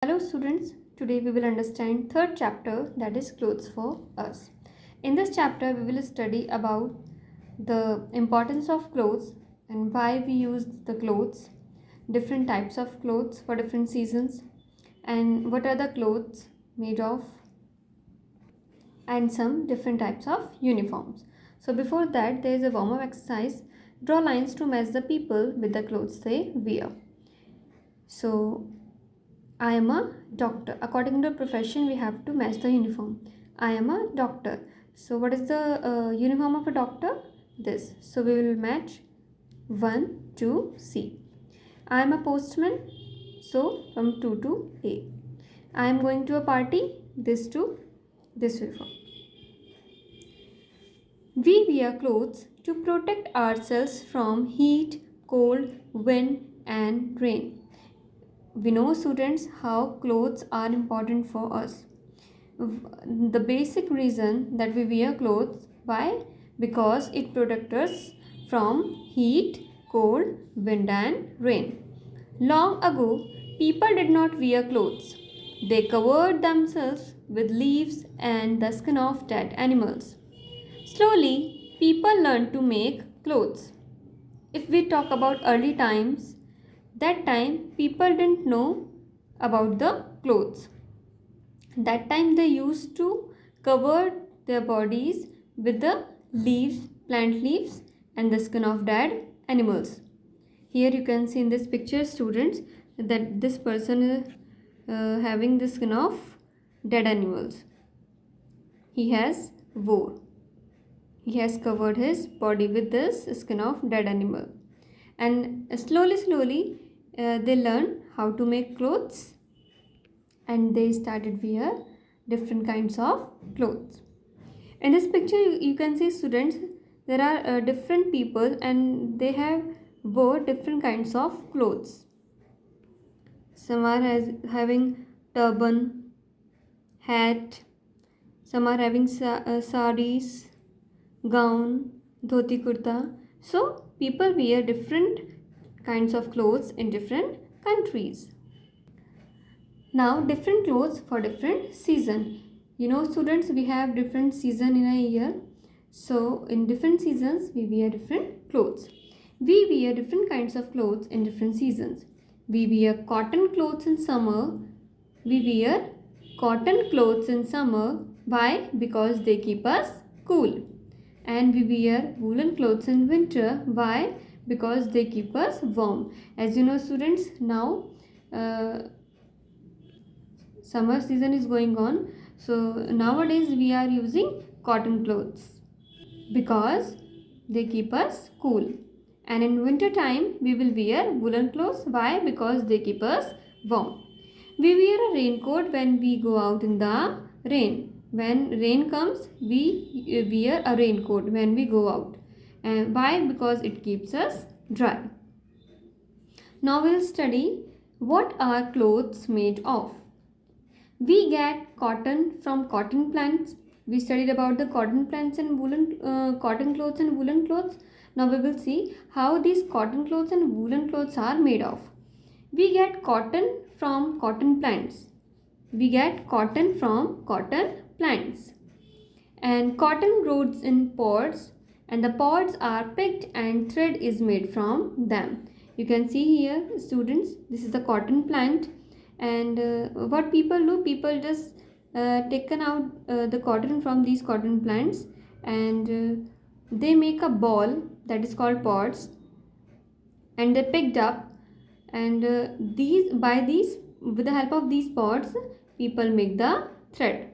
Hello students, today we will understand third chapter, that is clothes for us. In this chapter we will study about the importance of clothes and why we use the clothes, different types of clothes for different seasons, and what are the clothes made of, and some different types of uniforms. So before that there is a warm-up exercise. Draw lines to match the people with the clothes they wear. So I am a doctor. According to profession, we have to match the uniform. I am a doctor. So what is the uniform of a doctor? This. So we will match 1 to C. I am a postman. So from 2 to A. I am going to a party. This to this uniform. We wear clothes to protect ourselves from heat, cold, wind and rain. We know, students, how clothes are important for us. The basic reason that we wear clothes, why? Because it protects us from heat, cold, wind and rain. Long ago, people did not wear clothes. They covered themselves with leaves and the skin of dead animals. Slowly, people learned to make clothes. If we talk about early times, that time people didn't know about the clothes. That time they used to cover their bodies with the leaves, plant leaves and the skin of dead animals. Here you can see in this picture, students, that this person is having the skin of dead animals. He has wore. He has covered his body with this skin of dead animal. And slowly they learn how to make clothes, and they started wear different kinds of clothes. In this picture you can see, students, there are different people and they have wore different kinds of clothes. Some are having turban, hat, some are having saris, gown, dhoti kurta. So people wear different kinds of clothes in different countries. Now different clothes for different season. You know, students, we have different season in a year. So in different seasons we wear different clothes. We wear different kinds of clothes in different seasons. We wear cotton clothes in summer. We wear cotton clothes in summer. Why? Because they keep us cool. And we wear woolen clothes in winter. Why? Because they keep us warm. As you know, students, now summer season is going on, so nowadays we are using cotton clothes because they keep us cool. And in winter time we will wear woolen clothes. Why? Because they keep us warm. We wear a raincoat when we go out in the rain. When rain comes, we wear a raincoat when we go out. And why? Because it keeps us dry. Now we'll study what are clothes made of. We get cotton from cotton plants. We studied about the cotton plants and woolen cotton clothes and woolen clothes. Now we will see how these cotton clothes and woolen clothes are made of. We get cotton from cotton plants. We get cotton from cotton plants. And cotton grows in pods, and the pods are picked and thread is made from them. You can see here, students, this is the cotton plant. And what people do, people just taken out the cotton from these cotton plants, and they make a ball that is called pods, and they picked up, and these with the help of these pods people make the thread.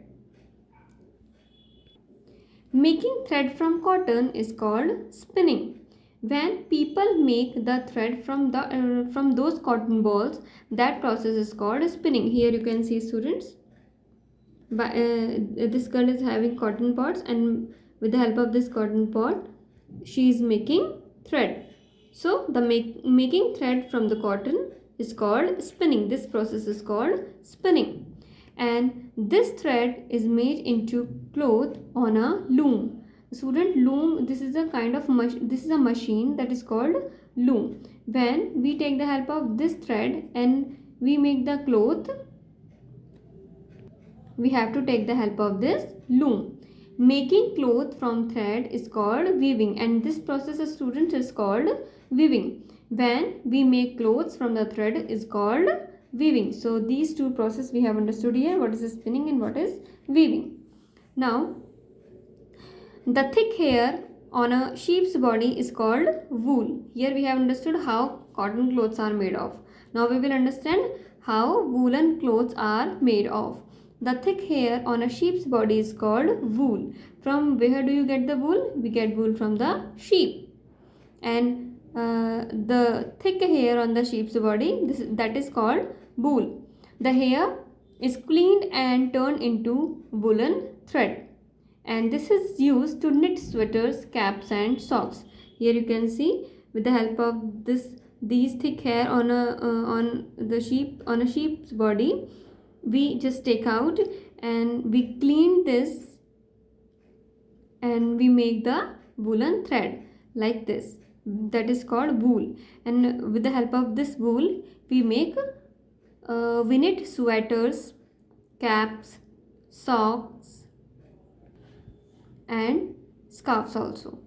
Making thread from cotton is called spinning. When people make the thread from those cotton balls, that process is called spinning. Here you can see, students, this girl is having cotton pods, and with the help of this cotton pod, she is making thread. So the making thread from the cotton is called spinning. This process is called spinning. And this thread is made into cloth on a loom. Student, loom, this is a kind of this is a machine that is called loom. When we take the help of this thread and we make the cloth, we have to take the help of this loom. Making cloth from thread is called weaving, and this process of students is called weaving. When we make clothes from the thread is called weaving. So these two processes we have understood here, what is spinning and what is weaving. Now the thick hair on a sheep's body is called wool. Here we have understood how cotton clothes are made of. Now we will understand how woolen clothes are made of. The thick hair on a sheep's body is called wool. From where do you get the wool? We get wool from the sheep. And the thick hair on the sheep's body, that is called wool. The hair is cleaned and turned into woolen thread, and this is used to knit sweaters, caps and socks. Here you can see, with the help of these thick hair on a sheep's body, we just take out and we clean this and we make the woolen thread like this, that is called wool. And with the help of this wool we knit sweaters, caps, socks and scarves also.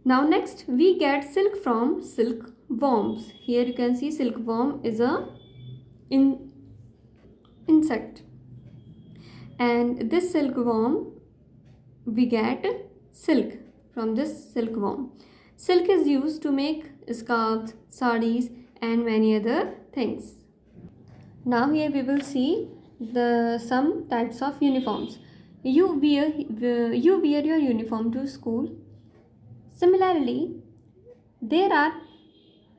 Now next we get silk from silkworms. Here you can see silkworm is a insect, and this silkworm we get silk from this silkworm. Silk is used to make scarves, sarees and many other things. Now here we will see some types of uniforms. You wear your uniform to school. Similarly, there are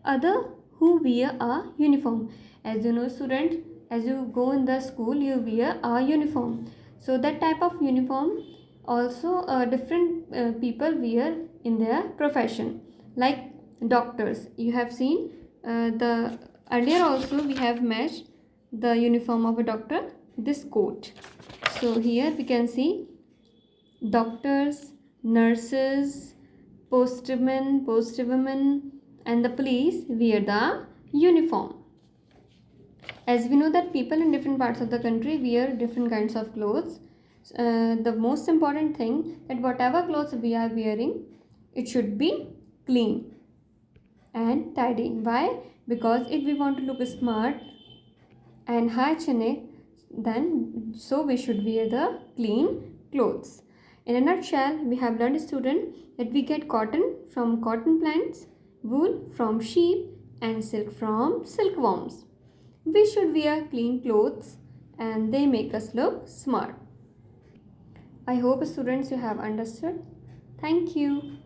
other who wear a uniform. As you know, student, as you go in the school, you wear a uniform. So that type of uniform also different people wear in their profession. Like doctors, you have seen the earlier also we have matched the uniform of a doctor, this coat. So here we can see doctors, nurses, postwomen and the police wear the uniform. As we know that people in different parts of the country wear different kinds of clothes. The most important thing that whatever clothes we are wearing, it should be clean and tidy. Why? Because if we want to look smart and hygienic, then so we should wear the clean clothes. In a nutshell, we have learned, student, that we get cotton from cotton plants, wool from sheep and silk from silkworms. We should wear clean clothes and they make us look smart. I hope students you have understood. Thank you.